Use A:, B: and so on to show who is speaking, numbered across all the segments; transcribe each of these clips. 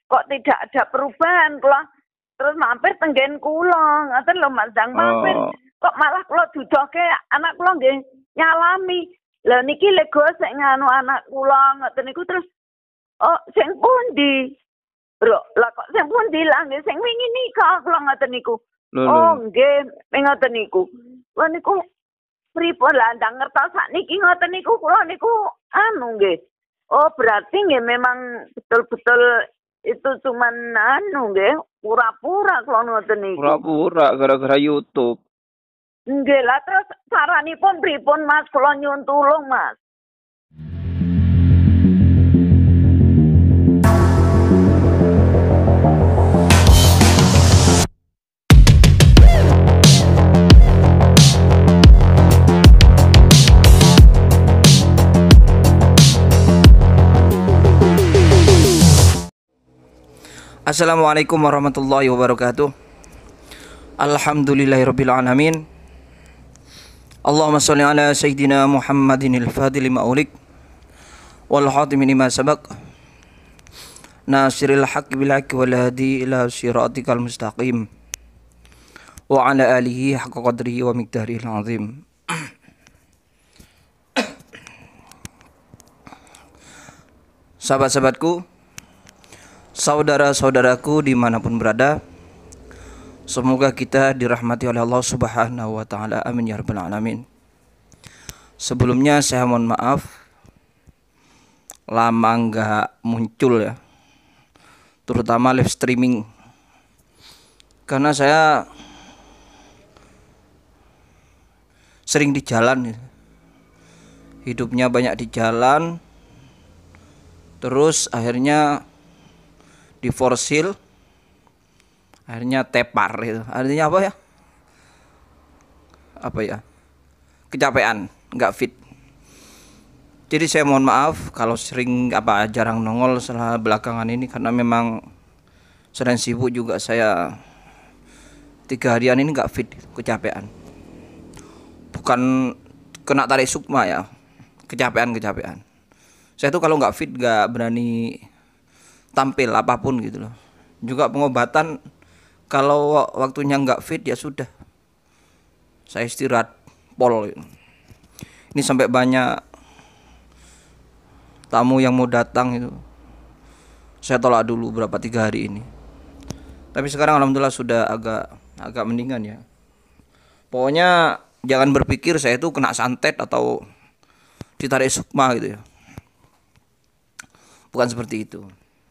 A: kok tidak ada perubahan kula terus mampir tenggen kula ngoten lho Mas Dang mampir kok malah kula dudoke anak kula nggih nyalami lha niki lego sik nganu anak kula ngoten niku terus oh sing pundi bro lah kok sing pundi lah nggih sing wingi nikah kula ngoten niku oh nggih ngoten niku lha niku pripun lah ndang ngertos sakniki ngoten niku kula niku anu nggih oh berarti nggih memang betul-betul itu cuman anu nggih pura-pura kula ngoten niku.
B: Pura-pura gara-gara YouTube.
A: Nggih lah terus saranipun pripun Mas kula nyuwun tulung Mas.
B: Assalamualaikum warahmatullahi wabarakatuh. Alhamdulillahirabbil alamin. Allahumma shalli ala sayyidina Muhammadin al-Fadil lima ulik wal khatimi lima sabaq nasiril haqqi bil haqqi wal hadi ila siratikal mustaqim wa ala alihi haqqa qadrihi wa miqdarihil azim. Sahabat-sahabatku, saudara-saudaraku dimanapun berada, semoga kita dirahmati oleh Allah Subhanahu wa Ta'ala. Amin ya rabbal alamin. Sebelumnya saya mohon maaf lama nggak muncul ya, terutama live streaming, karena saya sering di jalan, hidupnya banyak di jalan, terus akhirnya diforsil, akhirnya tepar itu. Artinya apa ya? Apa ya? Kecapean, nggak fit. Jadi saya mohon maaf kalau sering jarang nongol setelah belakangan ini, karena memang sedang sibuk juga saya. 3 harian ini nggak fit, kecapean. Bukan kena tarik sukma ya, kecapean. Saya tuh kalau nggak fit nggak berani tampil apapun gitu loh. Juga pengobatan kalau waktunya nggak fit ya sudah, saya istirahat pol. Ini sampai banyak tamu yang mau datang itu saya tolak dulu berapa 3 hari ini. Tapi sekarang alhamdulillah sudah agak mendingan ya. Pokoknya jangan berpikir saya itu kena santet atau ditarik sukma gitu ya. Bukan seperti itu.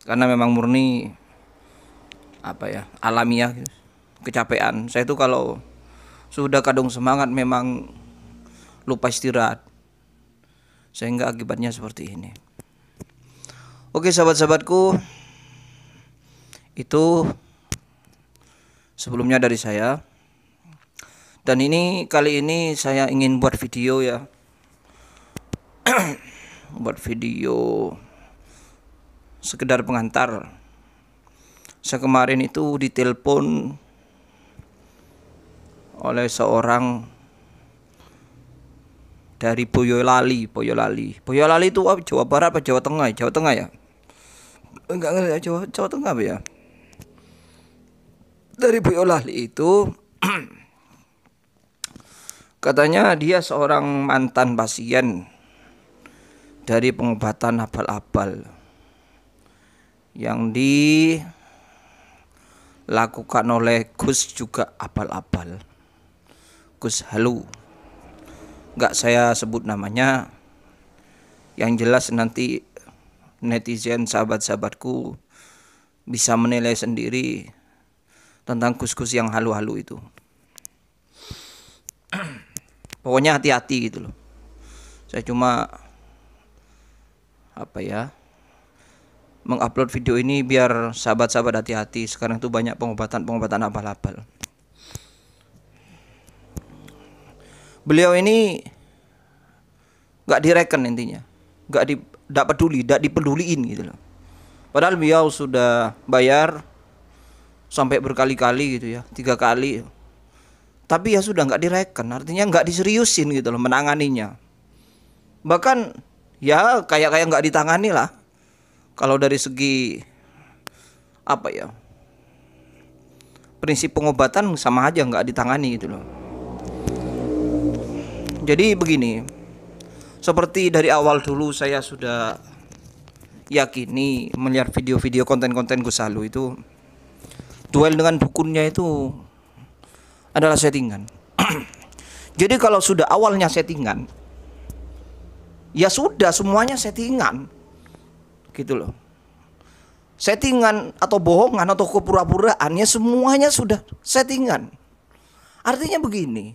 B: Karena memang murni alamiah gitu. Kecapean. Saya itu kalau sudah kadung semangat memang lupa istirahat, sehingga akibatnya seperti ini. Oke sahabat-sahabatku, itu sebelumnya dari saya. Dan kali ini saya ingin buat video ya. Buat video sekedar pengantar. Saya kemarin itu ditelepon oleh seorang dari Boyolali. Boyolali itu Jawa Barat apa Jawa Tengah? Jawa Tengah ya? Enggak ngerti, Jawa Tengah apa ya? Dari Boyolali itu katanya dia seorang mantan pasien dari pengobatan abal-abal yang dilakukan oleh Gus juga abal-abal, Gus Halu. Nggak saya sebut namanya, yang jelas nanti netizen sahabat-sahabatku bisa menilai sendiri tentang Gus-Gus yang halu-halu itu. Pokoknya hati-hati gitu loh. Saya cuma mengupload video ini biar sahabat-sahabat hati-hati. Sekarang tuh banyak pengobatan abal-abal. Beliau ini nggak direken intinya, nggak dipeduliin gitu loh. Padahal beliau sudah bayar sampai berkali-kali gitu ya, 3 kali. Tapi ya sudah nggak direken, artinya nggak diseriusin gitu loh menanganinya. Bahkan ya kayak nggak ditangani lah. Kalau dari segi apa ya, prinsip pengobatan sama aja nggak ditangani gitu loh. Jadi begini, seperti dari awal dulu saya sudah yakini melihat video-video konten-konten Gus Salu itu, duel dengan dukunnya itu adalah settingan. Jadi kalau sudah awalnya settingan, ya sudah semuanya settingan gitu loh. Settingan atau bohongan atau kepura-puraan, ya semuanya sudah settingan. Artinya begini,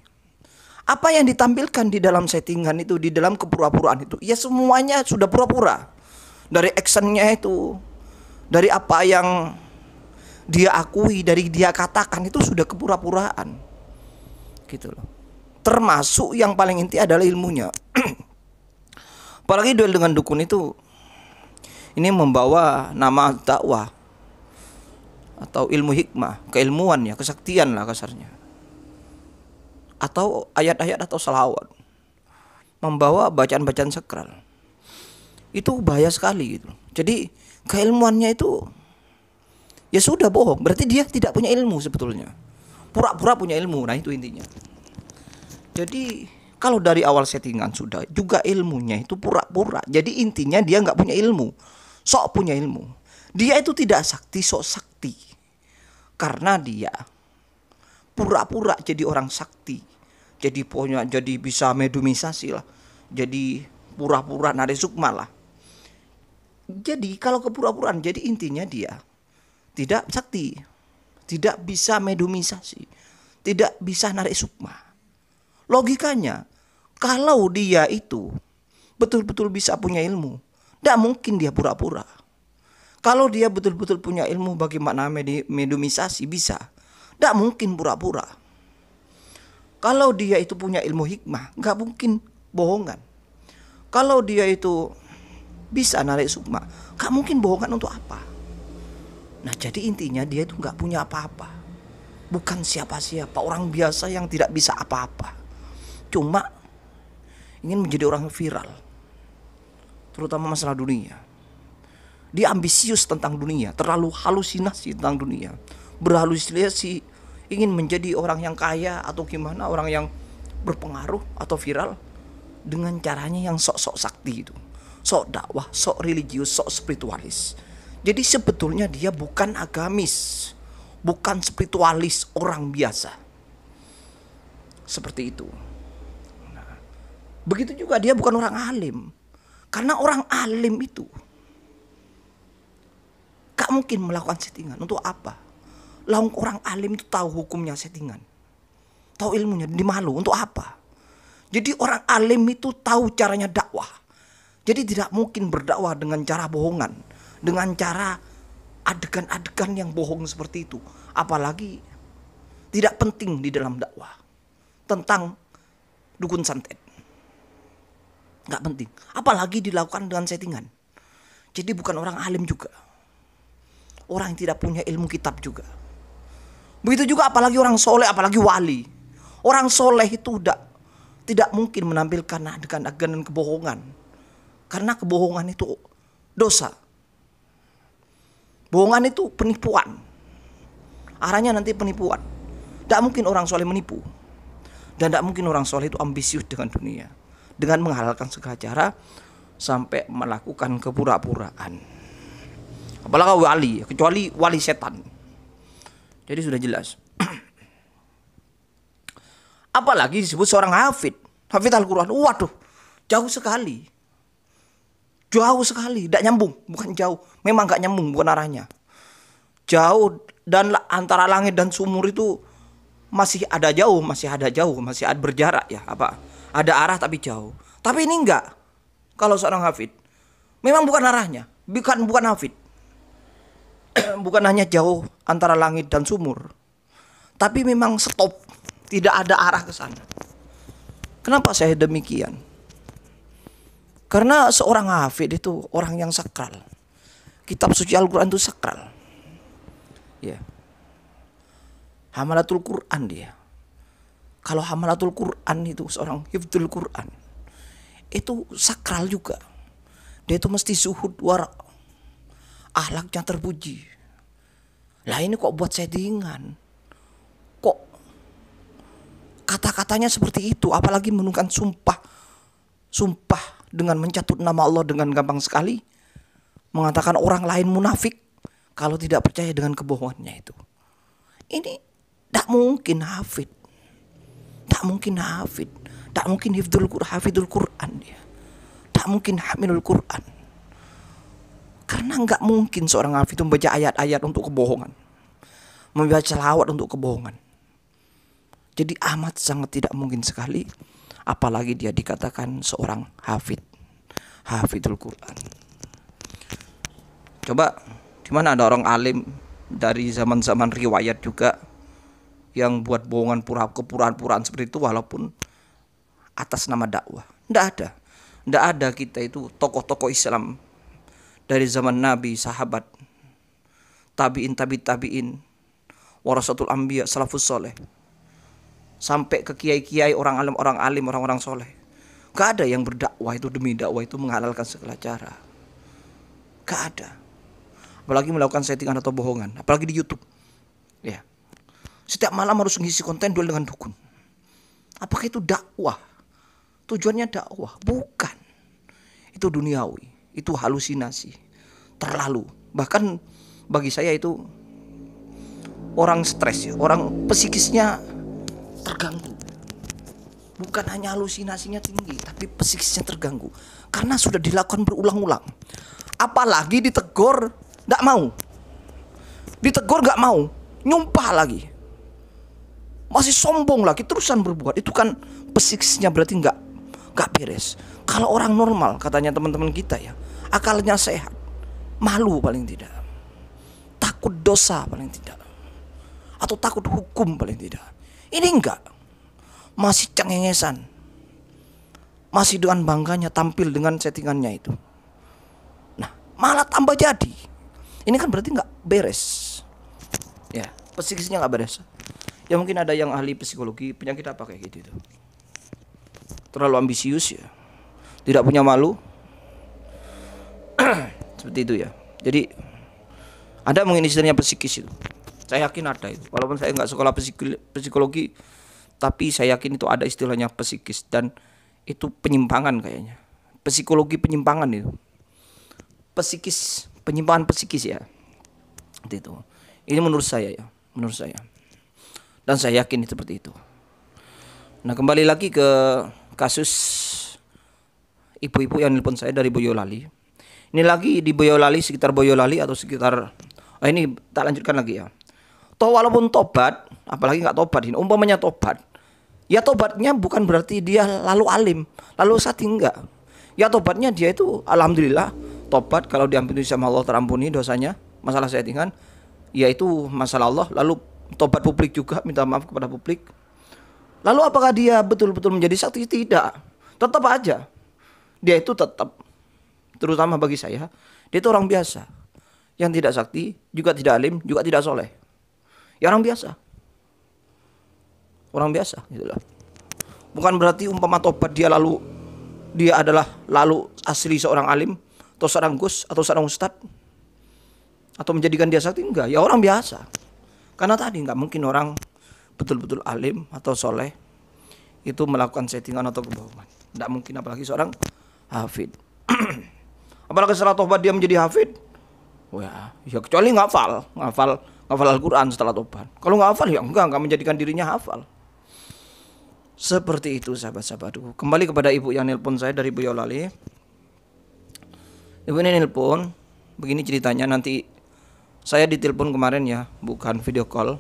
B: apa yang ditampilkan di dalam settingan itu, di dalam kepura-puraan itu, ya semuanya sudah pura-pura. Dari actionnya itu, dari apa yang dia akui, dari dia katakan itu sudah kepura-puraan gitu loh. Termasuk yang paling inti adalah ilmunya. Apalagi duel dengan dukun itu, ini membawa nama dakwah atau ilmu hikmah, keilmuan ya, kesaktian lah kasarnya, atau ayat-ayat atau salawat, membawa bacaan-bacaan sakral. Itu bahaya sekali gitu. Jadi keilmuannya itu ya sudah bohong, berarti dia tidak punya ilmu sebetulnya. Pura-pura punya ilmu, nah itu intinya. Jadi kalau dari awal settingan sudah juga ilmunya itu pura-pura. Jadi intinya dia nggak punya ilmu, sok punya ilmu. Dia itu tidak sakti, sok sakti. Karena dia pura-pura jadi orang sakti. Jadi bisa medumisasi lah. Jadi pura-pura nari sukma lah. Jadi kalau kepura-puraan, jadi intinya dia tidak sakti, tidak bisa medumisasi, tidak bisa narik sukma. Logikanya, kalau dia itu betul-betul bisa punya ilmu, tidak mungkin dia pura-pura. Kalau dia betul-betul punya ilmu bagaimana medumisasi, bisa, tidak mungkin pura-pura. Kalau dia itu punya ilmu hikmah, nggak mungkin bohongan. Kalau dia itu bisa narik sukma, nggak mungkin bohongan untuk apa. Nah jadi intinya dia itu nggak punya apa-apa, bukan siapa-siapa, orang biasa yang tidak bisa apa-apa, cuma ingin menjadi orang viral, terutama masalah dunia. Dia ambisius tentang dunia, terlalu halusinasi tentang dunia, berhalusinasi ingin menjadi orang yang kaya atau gimana, orang yang berpengaruh atau viral dengan caranya yang sok-sok sakti itu, sok dakwah, sok religius, sok spiritualis. Jadi sebetulnya dia bukan agamis, bukan spiritualis, orang biasa. Seperti itu. Nah, begitu juga dia bukan orang alim. Karena orang alim itu gak mungkin melakukan settingan. Untuk apa? Orang alim itu tahu hukumnya settingan, tahu ilmunya, dimalu. Untuk apa? Jadi orang alim itu tahu caranya dakwah. Jadi tidak mungkin berdakwah dengan cara bohongan, dengan cara adegan-adegan yang bohong seperti itu. Apalagi tidak penting di dalam dakwah tentang dukun santet, nggak penting. Apalagi dilakukan dengan settingan. Jadi bukan orang alim juga, orang yang tidak punya ilmu kitab juga. Begitu juga apalagi orang soleh, apalagi wali. Orang soleh itu tidak mungkin menampilkan adegan-adegan kebohongan, karena kebohongan itu dosa. Bohongan itu penipuan, arahnya nanti penipuan. Tidak mungkin orang soleh menipu, dan tidak mungkin orang soleh itu ambisius dengan dunia, dengan menghalalkan segala cara sampai melakukan kepura-puraan. Apalagi wali, kecuali wali setan. Jadi sudah jelas. Apalagi disebut seorang hafid Al-Quran. Waduh, jauh sekali. Jauh sekali, tidak nyambung. Bukan jauh, memang gak nyambung, bukan arahnya. Jauh, dan antara langit dan sumur itu masih ada jauh, masih ada berjarak ya. Ada arah tapi jauh. Tapi ini enggak. Kalau seorang hafid, memang bukan arahnya, bukan hafid. Bukan hanya jauh antara langit dan sumur, tapi memang stop, tidak ada arah ke sana. Kenapa saya demikian? Karena seorang hafid itu orang yang sakral. Kitab suci Al-Quran itu sakral. Ya. Hamalatul Quran dia. Kalau hamalatul Quran itu seorang hifdzul Quran, itu sakral juga. Dia itu mesti zuhud wara, akhlaknya terpuji. Lah ini kok buat settingan? Kok kata-katanya seperti itu, apalagi menungkan sumpah dengan mencatut nama Allah dengan gampang sekali, mengatakan orang lain munafik kalau tidak percaya dengan kebohongannya itu. Ini tak mungkin hafid, tak mungkin hafidul Quran dia, tak mungkin hamilul Quran. Karena nggak mungkin seorang hafid itu membaca ayat-ayat untuk kebohongan, membaca selawat untuk kebohongan. Jadi amat sangat tidak mungkin sekali, apalagi dia dikatakan seorang hafidul Quran. Coba di mana ada orang alim dari zaman-zaman riwayat juga yang buat bohongan kepuraan-puraan seperti itu walaupun atas nama dakwah? Nggak ada kita itu tokoh-tokoh Islam dari zaman Nabi, sahabat, tabi'in, warasatul anbiya, salafus soleh, sampai ke kiai-kiai, orang alim, orang-orang soleh. Gak ada yang berdakwah itu demi dakwah itu menghalalkan segala cara. Gak ada. Apalagi melakukan settingan atau bohongan, apalagi di YouTube. Ya. Setiap malam harus ngisi konten duel dengan dukun. Apakah itu dakwah? Tujuannya dakwah? Bukan. Itu duniawi, itu halusinasi. Terlalu. Bahkan bagi saya itu orang stres ya, orang psikisnya terganggu. Bukan hanya halusinasinya tinggi, tapi psikisnya terganggu. Karena sudah dilakukan berulang-ulang. Apalagi ditegur gak mau. Ditegur gak mau, nyumpah lagi. Masih sombong lagi, terusan berbuat. Itu kan psikisnya berarti gak beres. Kalau orang normal, katanya teman-teman kita ya, akalnya sehat, malu paling tidak, takut dosa paling tidak, atau takut hukum paling tidak. Ini enggak, masih cengengesan, masih dengan bangganya tampil dengan settingannya itu. Nah, malah tambah jadi. Ini kan berarti enggak beres. Ya, psikisnya enggak beres. Ya mungkin ada yang ahli psikologi, penyakit apa kayak gitu itu. Terlalu ambisius ya, tidak punya malu. Seperti itu ya. Jadi ada mungkin istilahnya psikis itu. Saya yakin ada itu. Walaupun saya nggak sekolah psikologi, tapi saya yakin itu ada istilahnya psikis, dan itu penyimpangan kayaknya. Psikologi penyimpangan itu. Penyimpangan psikis ya. Seperti itu. Ini menurut saya ya, menurut saya. Dan saya yakin itu seperti itu. Nah, kembali lagi ke kasus ibu-ibu yang nelpon saya dari Boyolali. Ini lagi di Boyolali, sekitar Boyolali atau sekitar ini tak lanjutkan lagi ya. Toh walaupun tobat, apalagi nggak tobat, ini umpamanya tobat, ya tobatnya bukan berarti dia lalu alim, lalu sati, enggak. Ya tobatnya dia itu alhamdulillah tobat, kalau diampuni sama Allah terampuni dosanya, masalah settingan, yaitu masalah Allah. Lalu tobat publik juga, minta maaf kepada publik. Lalu apakah dia betul-betul menjadi sakti? Tidak. Tetap aja dia itu tetap, terutama bagi saya, dia itu orang biasa, yang tidak sakti, juga tidak alim, juga tidak soleh. Ya orang biasa. Orang biasa gitulah. Bukan berarti umpama tobat dia adalah asli seorang alim, atau seorang gus, atau seorang ustad, atau menjadikan dia sakti. Enggak, ya orang biasa. Karena tadi enggak mungkin orang betul-betul alim atau soleh itu melakukan settingan atau kebohongan. Enggak mungkin, apalagi seorang hafid. Apalagi setelah tobat dia menjadi hafid. Wah, ya kecuali ngafal Al-Quran setelah tobat. Kalau nggak hafal ya enggak menjadikan dirinya hafal. Seperti itu sahabat-sahabatku. Kembali kepada ibu yang nelpon saya dari Boyolali. Ibu ini nelpon, begini ceritanya, nanti saya ditelepon kemarin ya, bukan video call,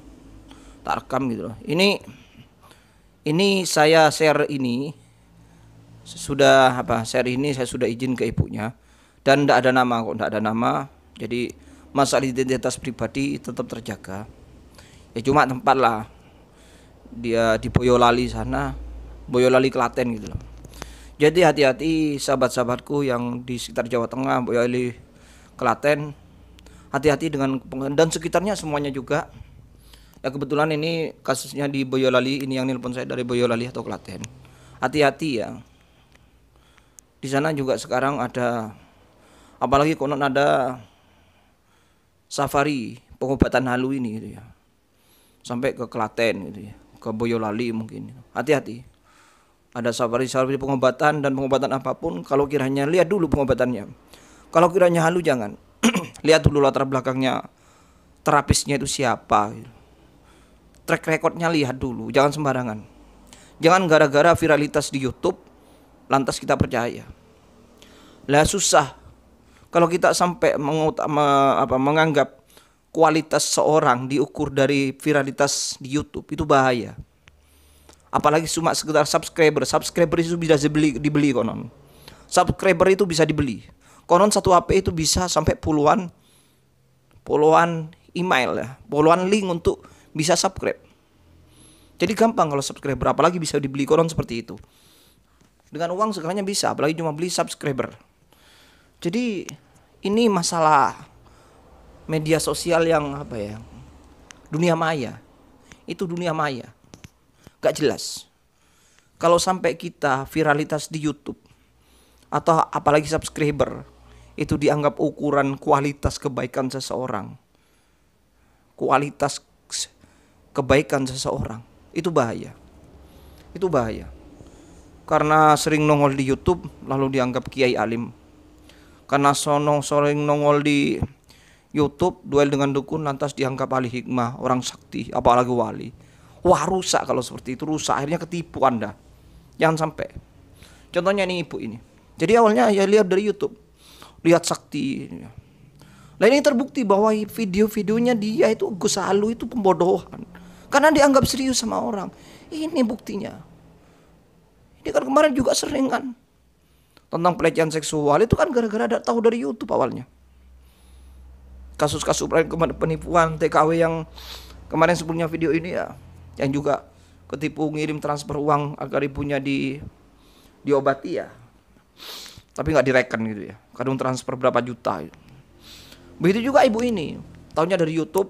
B: tak rekam gitu loh. Ini saya share ini share ini saya sudah izin ke ibunya, dan tidak ada nama kok, tidak ada nama. Jadi masalah identitas pribadi tetap terjaga. Ya cuma tempat lah, dia di Boyolali sana, Boyolali Klaten gitu loh. Jadi hati-hati sahabat-sahabatku yang di sekitar Jawa Tengah, Boyolali Klaten, hati-hati dengan dan sekitarnya semuanya juga. Ya kebetulan ini kasusnya di Boyolali, ini yang nelpon saya dari Boyolali atau Klaten. Hati-hati ya. Di sana juga sekarang ada, apalagi konon ada safari pengobatan halu ini gitu ya. Sampai ke Klaten gitu ya, ke Boyolali mungkin. Hati-hati. Ada safari-safari pengobatan dan pengobatan apapun, kalau kiranya lihat dulu pengobatannya. Kalau kiranya halu jangan. Lihat dulu latar belakangnya, terapisnya itu siapa. Track recordnya lihat dulu, jangan sembarangan. Jangan gara-gara viralitas di YouTube lantas kita percaya. Lah susah kalau kita sampai menganggap kualitas seorang diukur dari viralitas di YouTube, itu bahaya. Apalagi cuma sekedar subscriber itu bisa dibeli konon. Subscriber itu bisa dibeli. Konon satu HP itu bisa sampai puluhan email ya, puluhan link untuk bisa subscribe. Jadi gampang kalau subscriber, apalagi bisa dibeli, konon seperti itu. Dengan uang segalanya bisa, apalagi cuma beli subscriber. Jadi ini masalah media sosial yang dunia maya. Itu dunia maya. Gak jelas. Kalau sampai kita viralitas di YouTube atau apalagi subscriber itu dianggap ukuran kualitas kebaikan seseorang, kualitas kebaikan seseorang, itu bahaya. Itu bahaya. Karena sering nongol di YouTube lalu dianggap kiai alim. Karena sering nongol di YouTube duel dengan dukun lantas dianggap ahli hikmah, orang sakti, apalagi wali. Wah, rusak kalau seperti itu, rusak. Akhirnya ketipu Anda. Jangan sampai. Contohnya nih ibu ini. Jadi awalnya ya lihat dari YouTube, lihat sakti. Nah ini terbukti bahwa video-videonya dia itu Gus Halu itu pembodohan. Karena dianggap serius sama orang. Ini buktinya. Ini kan kemarin juga sering kan tentang pelecehan seksual, itu kan gara-gara ada tahu dari YouTube awalnya. Kasus-kasus penipuan TKW yang kemarin sebelumnya video ini ya, yang juga ketipu ngirim transfer uang agar ibunya diobati ya, tapi nggak direken gitu ya, kadang transfer berapa juta gitu. Begitu juga ibu ini, tahunya dari YouTube,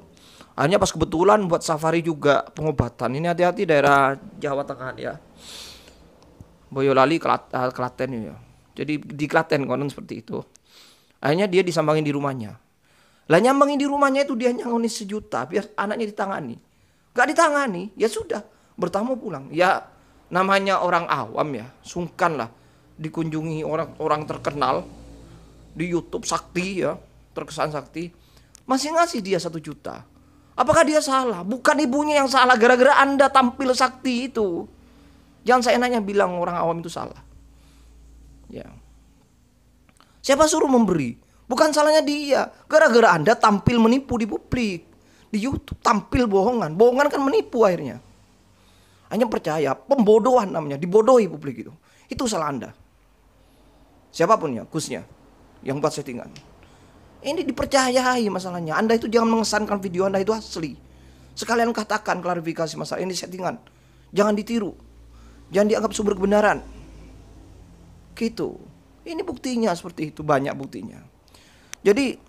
B: akhirnya pas kebetulan buat safari juga pengobatan. Ini hati-hati daerah Jawa Tengah ya, Boyolali, Klaten ya. Jadi di Klaten konon seperti itu. Akhirnya dia disambangin di rumahnya. Lah nyambangin di rumahnya itu dia nyangoni 1 juta biar anaknya ditangani. Gak ditangani, ya sudah, bertamu pulang. Ya namanya orang awam ya, sungkan lah dikunjungi orang terkenal di YouTube sakti ya, terkesan sakti, masih ngasih dia 1 juta. Apakah dia salah? Bukan ibunya yang salah, gara-gara Anda tampil sakti itu. Jangan seenaknya bilang orang awam itu salah. Ya. Siapa suruh memberi? Bukan salahnya dia. Gara-gara Anda tampil menipu di publik. Di YouTube tampil bohongan. Bohongan kan menipu akhirnya. Hanya percaya, pembodohan namanya, dibodohi publik itu. Itu salah Anda. Siapapun ya, Gusnya yang buat settingan. Ini dipercayai masalahnya. Anda itu jangan mengesankan video Anda itu asli. Sekalian katakan klarifikasi masalah ini settingan. Jangan ditiru. Jangan dianggap sumber kebenaran. Gitu. Ini buktinya seperti itu, banyak buktinya. Jadi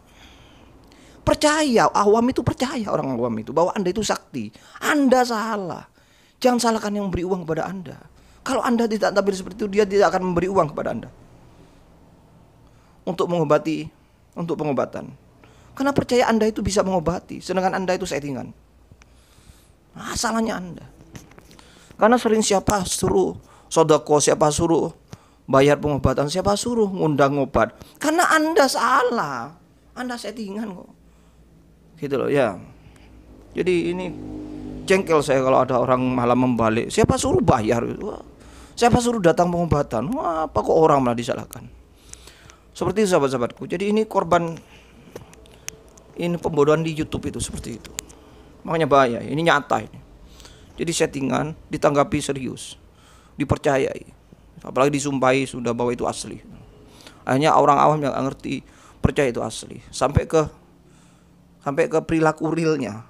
B: percaya, awam itu percaya, orang awam itu bahwa Anda itu sakti. Anda salah. Jangan salahkan yang memberi uang kepada Anda. Kalau Anda tidak tampil seperti itu, dia tidak akan memberi uang kepada Anda untuk mengobati, untuk pengobatan. Karena percaya Anda itu bisa mengobati, sedangkan Anda itu settingan. Nah, salahnya Anda. Karena sering siapa suruh sodako, siapa suruh bayar pengobatan, siapa suruh ngundang obat. Karena Anda salah, Anda settingan kok. Gitu loh ya. Jadi ini jengkel saya kalau ada orang malah membalik. Siapa suruh bayar? Wah, siapa suruh datang pengobatan? Wah, apa kok orang malah disalahkan? Seperti itu sahabat-sahabatku. Jadi ini korban, ini pembodohan di YouTube itu seperti itu. Makanya bahaya. Ini nyata ini. Jadi settingan, ditanggapi serius, dipercayai, apalagi disumpahi sudah bahwa itu asli. Hanya orang awam yang ngerti percaya itu asli. Sampai ke perilaku realnya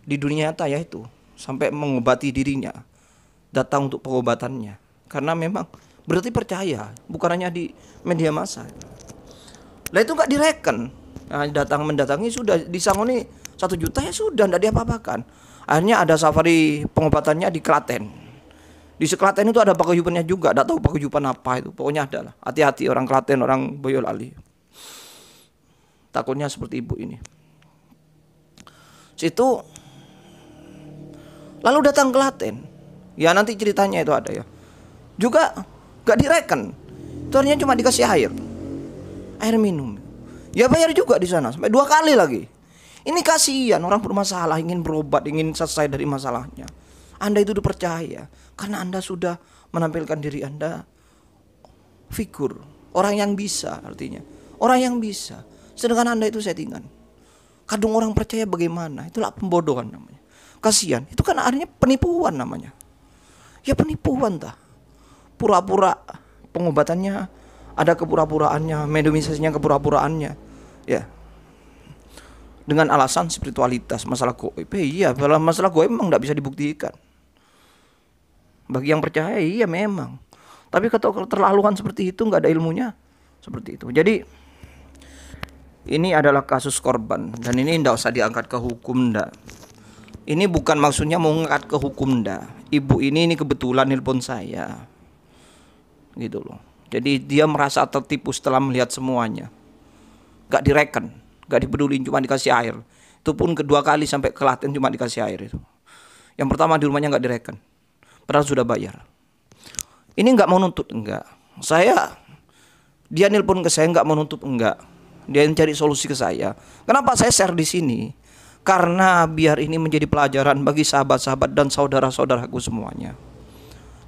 B: di dunia nyata ya itu, sampai mengobati dirinya, datang untuk pengobatannya. Karena memang berarti percaya, bukan hanya di media massa. Lah itu nggak direken. Nah, mendatangi sudah disangoni 1 juta ya sudah, nggak diapa-apakan. Akhirnya ada safari pengobatannya di Klaten. Di Klaten itu ada paguyubannya juga, enggak tahu paguyuban apa itu. Pokoknya ada lah. Hati-hati orang Klaten, orang Boyolali. Takutnya seperti ibu ini. Situ lalu datang ke Klaten. Ya nanti ceritanya itu ada ya. Juga gak direken. Ternyata cuma dikasih air minum. Ya bayar juga di sana sampai 2 kali lagi. Ini kasihan orang bermasalah, ingin berobat, ingin selesai dari masalahnya. Anda itu dipercaya karena Anda sudah menampilkan diri Anda figur orang yang bisa, artinya orang yang bisa. Sedangkan Anda itu settingan. Kadang orang percaya bagaimana? Itulah pembodohan namanya. Kasihan. Itu kan artinya penipuan namanya. Ya penipuan dah. Pura-pura pengobatannya ada kepura-puraannya, mediumisasinya kepura-puraannya. Ya. Dengan alasan spiritualitas, masalah goib. Iya, masalah goib memang tidak bisa dibuktikan. Bagi yang percaya iya memang. Tapi kalau keterlaluan seperti itu nggak ada ilmunya seperti itu. Jadi ini adalah kasus korban dan ini tidak usah diangkat ke hukum ndak. Ini bukan maksudnya mau ngangkat ke hukum ndak. Ibu ini kebetulan nelpon saya. Gitu loh. Jadi dia merasa tertipu setelah melihat semuanya. Gak direken, gak dipedulin, cuma dikasih air. Itu pun kedua kali sampai ke Klaten cuma dikasih air itu. Yang pertama di rumahnya gak direken. Padahal sudah bayar. Ini gak mau nuntut, enggak. Dia nelpon ke saya gak mau nuntut, enggak. Dia cari solusi ke saya. Kenapa saya share di sini? Karena biar ini menjadi pelajaran bagi sahabat-sahabat dan saudara-saudaraku semuanya.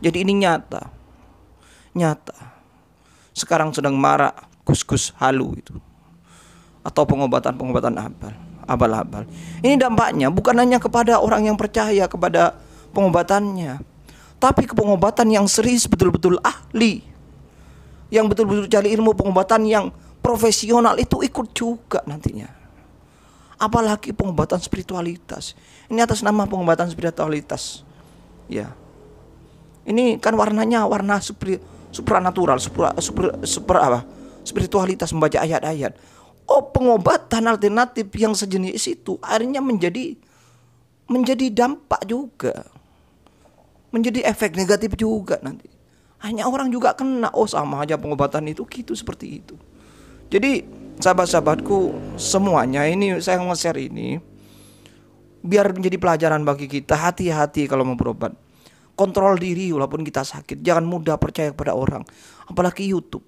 B: Jadi ini nyata. Sekarang sedang marak gus-gus halu itu. Atau pengobatan-pengobatan abal-abal. Ini dampaknya bukan hanya kepada orang yang percaya kepada pengobatannya, tapi ke pengobatan yang serius, betul-betul ahli, yang betul-betul cari ilmu pengobatan yang profesional itu ikut juga nantinya. Apalagi pengobatan spiritualitas. Ini atas nama pengobatan spiritualitas. Ya. Ini kan warnanya warna supranatural, spiritualitas, membaca ayat-ayat. Oh, pengobatan alternatif yang sejenis itu akhirnya menjadi dampak juga. Menjadi efek negatif juga nanti. Hanya orang juga kena. Oh, sama aja pengobatan itu gitu, seperti itu. Jadi sahabat-sahabatku semuanya, ini saya nge-share ini biar menjadi pelajaran bagi kita. Hati-hati kalau mau berobat. Kontrol diri walaupun kita sakit. Jangan mudah percaya kepada orang, apalagi YouTube.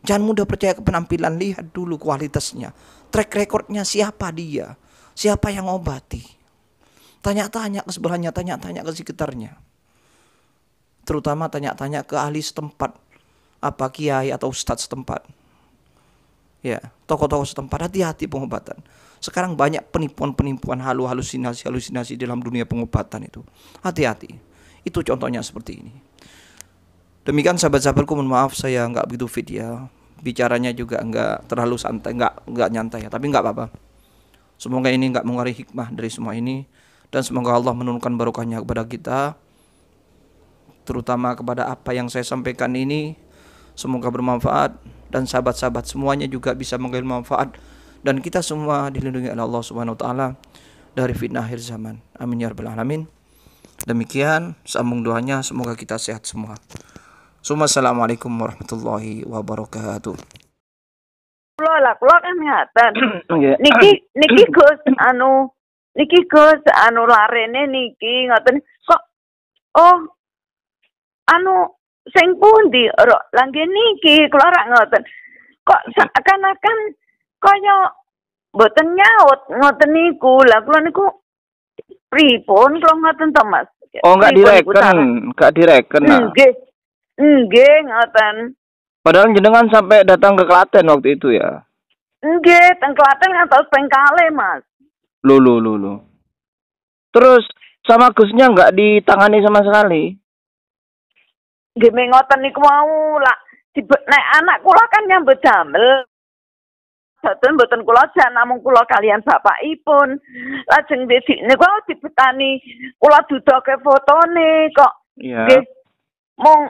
B: Jangan mudah percaya ke penampilan. Lihat dulu kualitasnya, track recordnya, siapa dia, siapa yang obati. Tanya-tanya ke sebelahnya, tanya-tanya ke sekitarnya. Terutama tanya-tanya ke ahli setempat, apa kiai atau ustadz setempat. Ya, tokoh-tokoh setempat. Hati-hati pengobatan. Sekarang banyak penipuan-penipuan, halusinasi dalam dunia pengobatan itu. Hati-hati. Itu contohnya seperti ini. Demikian sahabat-sahabatku, mohon maaf saya nggak begitu fit ya. Bicaranya juga nggak terlalu santai, nggak nyantai ya. Tapi nggak apa-apa. Semoga ini nggak mengurangi hikmah dari semua ini. Dan semoga Allah menurunkan barokahnya kepada kita. Terutama kepada apa yang saya sampaikan ini. Semoga bermanfaat. Dan sahabat-sahabat semuanya juga bisa mengambil manfaat, dan kita semua dilindungi oleh Allah Subhanahu wa taala dari fitnah akhir zaman. Amin ya rabbal alamin. Demikian sambung doanya, semoga kita sehat semua. Assalamualaikum warahmatullahi wabarakatuh.
A: Kula kan ngaten. Niki Gus larene niki ngoten kok sing pundi langge niki kula ora ngoten. Kok seakan-akan kaya mboten nyaut ngoten niku. Lah kula niku pripun kula ngoten to Mas?
B: Oh, enggak direken.
A: Nggih ngoten.
B: Padahal jenengan sampai datang ke Klaten waktu itu ya.
A: Nggih, teng Klaten ngantos ping kalih Mas.
B: Loh. Terus sama Gusnya enggak ditangani sama sekali?
A: Nggih ngoten niku mau lah nek anak kula kan nyambut damel. Boten kula jan namung kula kalian bapakipun. Lajeng niku dibetani kula dudoke fotone kok.
B: Iya.
A: Nggih. Mong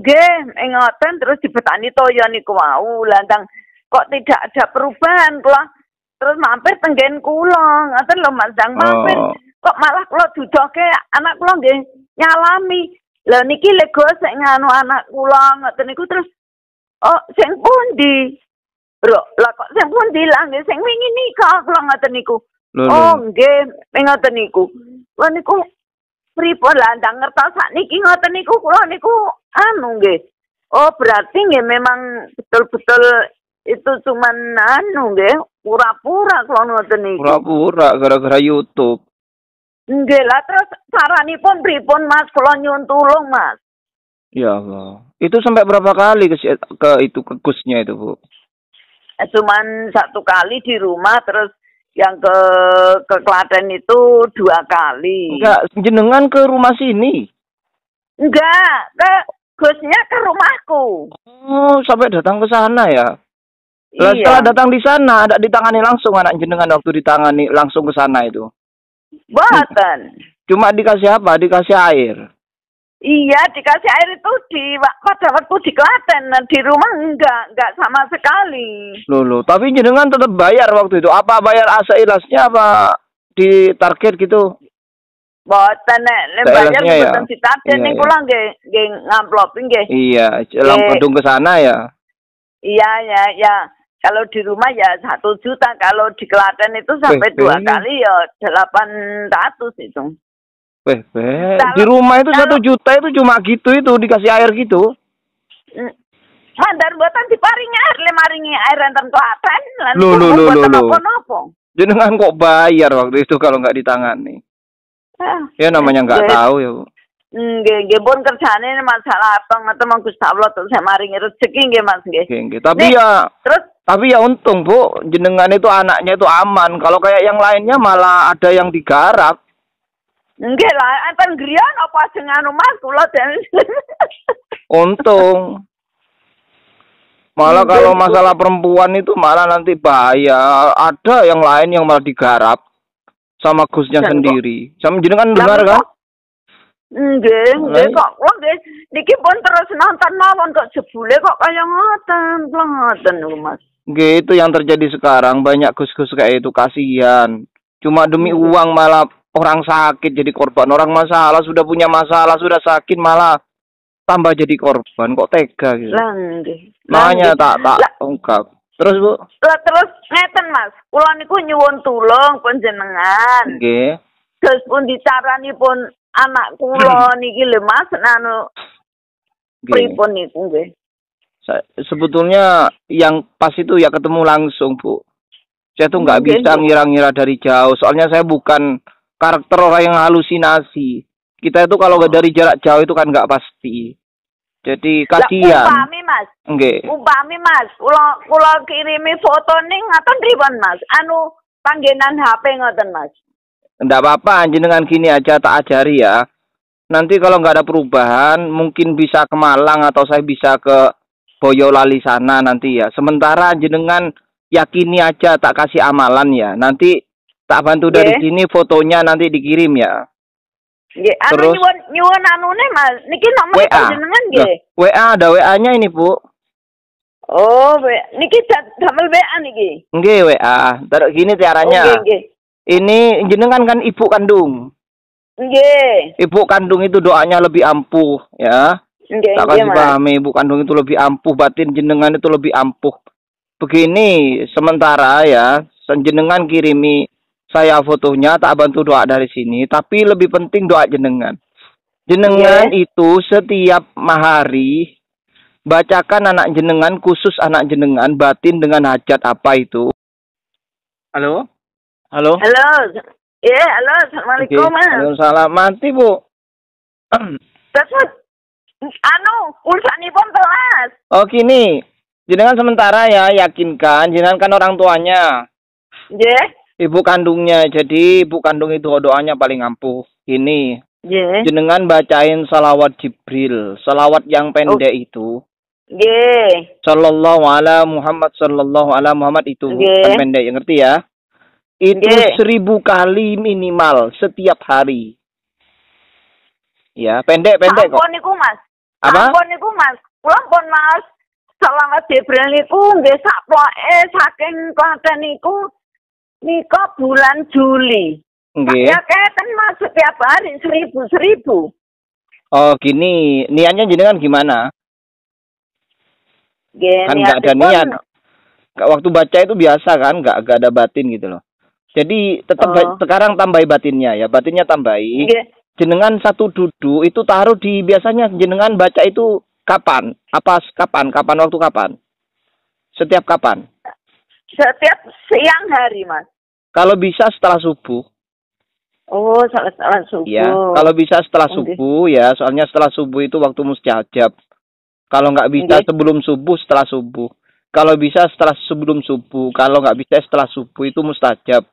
A: nggih ngoten terus dibetani toya niku wau. Landang kok tidak ada perubahan kula terus mampir tenggen kula. Ngoten lho Mas, ndang mampir. Kok malah kula dudoke anak kula nggih nyalami. Lah niki lego sik nganu anak kula ngoten niku terus sing pundi? Bro, lah kok sing pun bilang nggih sing wingi nikah kula ngoten niku.
B: Lho,
A: Oh, nggih, ngoten niku. Kula niku pripun lah ndang ngertos sakniki ngoten niku kula niku anu nggih. Oh, berarti nggih memang betul-betul itu cuman anu nggih, pura-pura kula ngoten niku.
B: Pura-pura gara-gara YouTube.
A: Nggih lah terus saranipun pripun Mas? Kula nyuwun tulung Mas.
B: Ya Allah. Itu sampai berapa kali ke Gusnya itu, Bu?
A: Cuman 1 kali di rumah, terus yang ke Klaten itu 2 kali.
B: Enggak, jenengan ke rumah sini?
A: Enggak, ke Gusnya ke rumahku.
B: Oh, sampai datang ke sana ya? Lah,
A: Iya.
B: setelah datang di sana, ada ditangani langsung anak jenengan waktu ditangani langsung ke sana itu?
A: Boten.
B: Cuma dikasih apa? Dikasih air?
A: Iya, dikasih air itu pada waktu di Klaten, di rumah enggak sama sekali.
B: Loh, tapi jenengan tetap bayar waktu itu. Apa bayar asa ilasnya apa di target gitu?
A: Boten nek bayar
B: Seelesnya ya?
A: boten ditaden
B: Iya,
A: ning
B: iya.
A: kula nggih ngamplopi nggih.
B: Iya, langsung ke sana ya.
A: Iya ya. Kalau di rumah ya 1 juta, kalau di Klaten itu sampai 2 kali ya 800 itu.
B: Di rumah itu 1 juta itu cuma gitu itu dikasih air gitu.
A: Mandar mboten diparingi air, le maringi air enten Klaten lan
B: Loh.
A: napa-napa.
B: Jenengan kok bayar waktu itu kalau nggak ditangani? Ya namanya nggak tahu ya, Bu.
A: Nggih pun kerjane masalah apa ngoten Gusti Allah terus saya maringi rezeki nggih Mas nggih.
B: Nggih. Tapi ya untung, Bu, jenengan itu anaknya itu aman. Kalau kayak yang lainnya malah ada yang digarap.
A: Nggih lah, enten griyan apa sing anu Mas kula den.
B: Untung. Malah kalau masalah perempuan itu malah nanti bahaya. Ada yang lain yang malah digarap sama Gusnya sendiri. Sama jenengan dengar kan?
A: Nggih kok nggih niki pun terus nonton mawon kok jebule kok kaya ngoten lho Mas.
B: Nggih, itu yang terjadi sekarang, banyak Gus-gus kayak itu, kasihan. Cuma demi uang malah orang sakit jadi korban. Orang sudah punya masalah, sudah sakit malah tambah jadi korban. Kok tega gitu.
A: Lah nggih.
B: Makanya tak ungkap. Terus, Bu?
A: Lah terus ngeten Mas, kula niku nyuwun tulung panjenengan.
B: Nggih.
A: Terus pun dicaranipun anak kula niki lho Mas anu pripun niku nggih.
B: Sebetulnya yang pas itu ya ketemu langsung, Bu. Saya tuh nggak bisa ngira-ngira dari jauh. Soalnya saya bukan karakter orang yang halusinasi. Kita itu kalau dari jarak jauh itu kan nggak pasti. Jadi kasihan.
A: Umpami Mas.
B: Nggih.
A: Umpami Mas, kula kirimi foto ning ngaten pripun Mas? Anu panggenan HP ngoten Mas.
B: Nggak apa-apa, jenengan gini aja tak ajari ya. Nanti kalau nggak ada perubahan, mungkin bisa ke Malang atau saya bisa ke Boyolali sana nanti ya. Sementara jenengan yakini aja tak kasih amalan ya. Nanti tak bantu dari sini fotonya nanti dikirim ya.
A: Nggih, anu
B: terus
A: nyuwun anune Mas. Niki nomor jenengan nggih.
B: WA ada WA-nya ini, Bu.
A: Oh, niki damel WA niki.
B: Nggih, WA. Terus gini caranya.
A: Nggih.
B: Ini jenengan kan ibu kandung.
A: Nggih.
B: Ibu kandung itu doanya lebih ampuh ya. Tak kasih pahami, ibu kandung itu lebih ampuh, batin jenengan itu lebih ampuh. Begini, sementara ya, jenengan kirimi saya fotonya, tak bantu doa dari sini. Tapi lebih penting doa jenengan. Jenengan itu setiap hari bacakan anak jenengan, khusus anak jenengan, batin dengan hajat apa itu. Halo? Halo?
A: Halo. Halo, Assalamualaikum Mas.
B: Waalaikumsalam. Mati, Bu.
A: Terus urusanipun telas.
B: Oh gini, jenengan sementara ya yakinkan, jenengan kan orang tuanya.
A: Nggih.
B: Ibu kandungnya, jadi ibu kandung itu doanya paling ampuh. Ini, jenengan bacain salawat Jibril, salawat yang pendek itu.
A: Nggih.
B: Sallallahu ala Muhammad, sallallahu ala Muhammad itu kan pendek, ngerti ya? Itu 1000 kali minimal setiap hari. Ya, pendek kok.
A: Ampun niku Mas.
B: Apa?
A: Ampun niku Mas. Kula pun Mas. Salawat Jibril niku nggih sakpoke saking Klaten niku nika bulan Juli.
B: Nggih.
A: Ya keten Mas setiap hari 1000.
B: Oh, gini. Niatnya jenengan gimana?
A: Nggih,
B: Kan nggak ada niat. Waktu baca itu biasa kan, nggak ada batin gitu loh. Jadi tetap sekarang tambahi batinnya ya, batinnya tambahi.
A: Nggih.
B: Jenengan satu duduk itu taruh di, biasanya jenengan baca itu kapan? Kapan waktu kapan? Setiap kapan?
A: Setiap siang hari, Mas.
B: Kalau bisa setelah subuh.
A: Oh, setelah subuh.
B: Ya, kalau bisa setelah subuh ya, soalnya setelah subuh itu waktu mustajab. Kalau nggak bisa sebelum subuh, setelah subuh. Kalau bisa setelah sebelum subuh, kalau nggak bisa setelah subuh itu mustajab.